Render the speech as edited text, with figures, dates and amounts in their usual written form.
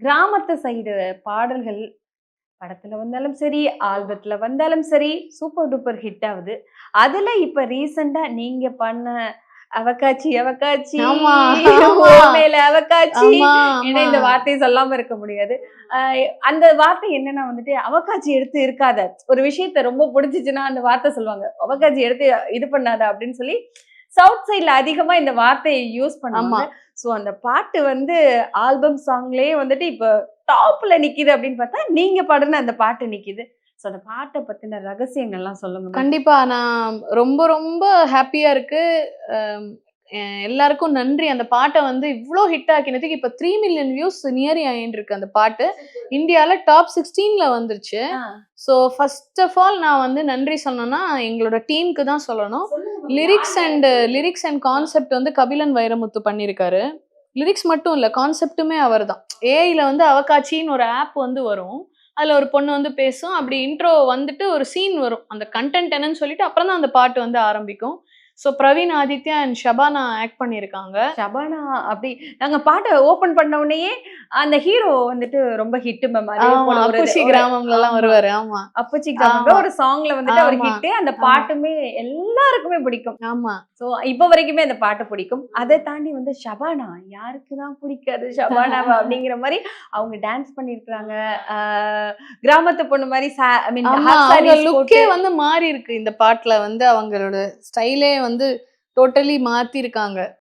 கிராமத்து சைடு பாடல்கள் படத்துல வந்தாலும் சரி, ஆல்பத்துல வந்தாலும் சரி, சூப்பர் டூப்பர் ஹிட் ஆவுது. அதுல இப்ப ரீசென்ட்டா நீங்க பண்ண "அவக்காச்சி அவக்காச்சி ஆமா, ஓ ஆமா, மேல அவக்காச்சி" ஆமா, ஏன்னா ஆமா. இந்த வார்த்தைய சொல்லாம இருக்க முடியாது. அ அந்த வார்த்தை என்னன்னா வந்துட்டு, அவக்காச்சி எடுத்து இருக்காத. ஒரு விஷயத்த ரொம்ப புடிச்சுச்சுன்னா அந்த வார்த்தை சொல்லுவாங்க. "அவக்காச்சி எடுத்து இது பண்ணாத" அப்படின்னு சொல்லி, சவுத் சைட்ல அதிகமா இந்த வார்த்தைய யூஸ் ஆமா. பண்ணுவாங்க. ஸோ அந்த பாட்டு வந்து ஆல்பம் சாங்லயே வந்துட்டு இப்ப டாப்ல நிக்குது அப்படின்னு பார்த்தா, நீங்க பாடுன அந்த பாட்டு நிக்குது. ஸோ அந்த பாட்ட பத்தின ரகசியங்கள்லாம் சொல்லுங்க மேம். கண்டிப்பா. நான் ரொம்ப ரொம்ப ஹேப்பியா இருக்கு. அம் எ எல்லாருக்கும் நன்றி. அந்த பாட்ட வந்து இவ்ளோ ஹிட் ஆக்கினதுக்கு இப்ப 3 மில்லியன் வியூஸ் நியர்லி ஆயின்ருக்கு அந்த பாட்டு. இந்தியால டாப் 16ல வந்துருச்சு. ஆ. ஸோ ஃபர்ஸ்ட் ஆஃப் ஆல் நான் வந்து நன்றி சொல்லணும்னா, எங்களோட டீமுக்கு தான் சொல்லணும். சொல்லுங்க மேம். லிரிக்ஸ் அண்ட் கான்செப்ட் வந்து கபிலன் வைரமுத்து பண்ணியிருக்காரு. லிரிக்ஸ் மட்டும் இல்ல, கான்செப்ட்டுமே அவர்தான். ஏஐல வந்து அவகாட்சின்னு ஒரு ஆப் வந்து வரும். அதுல ஒரு பொண்ணு வந்து பேசும். அப்படி இன்ட்ரோ வந்துட்டு ஒரு சீன் வரும். அந்த கன்டென்ட் என்னன்னு சொல்லிட்டு அப்புறம் தான் அந்த பாட்டு வந்து ஆரம்பிக்கும். So Praveen Aditya and Shabana act பண்ணியிருக்காங்க. ஷபானா அப்படி நாங்க பாட்ட ஓப்பன் பண்ண உடனேயே அந்த ஹீரோ வந்துட்டு ரொம்ப ஹிட் மேம். அதே ஆமா. போல ஒரு அப்புச்சி ஒரு கிராமம்லலாம் ஆமா. வருவாரு. ஆமா. அப்பச்சி கிராமம்ல ஆமா. ஒரு சாங்ல வந்துட்டு அவர் ஆமா. ஹிட்டு. அந்த ஆமா. பாட்டுமே எல்லாருக்குமே பிடிக்கும். ஆமா. ஸோ இப்ப வரைக்குமே அந்த பாட்டு பிடிக்கும். அத தாண்டி வந்து ஷபானா யாருக்கு தான் பிடிக்காது ஷபானாவ அப்படிங்கிற மாரி அவங்க டான்ஸ் பண்ணியிருக்காங்க. ஆ கிராமத்து பொண்ணு மாரி ஐ மீன் ஆமா. ஹாஃப் அவங்க சாரீஸ் லுக்கே போட்டு வந்து மாறியிருக்கு. இந்த பாட்டுல வந்து அவங்களோட ஸ்டைலே வந்து டோட்டலி மாத்திருக்காங்க.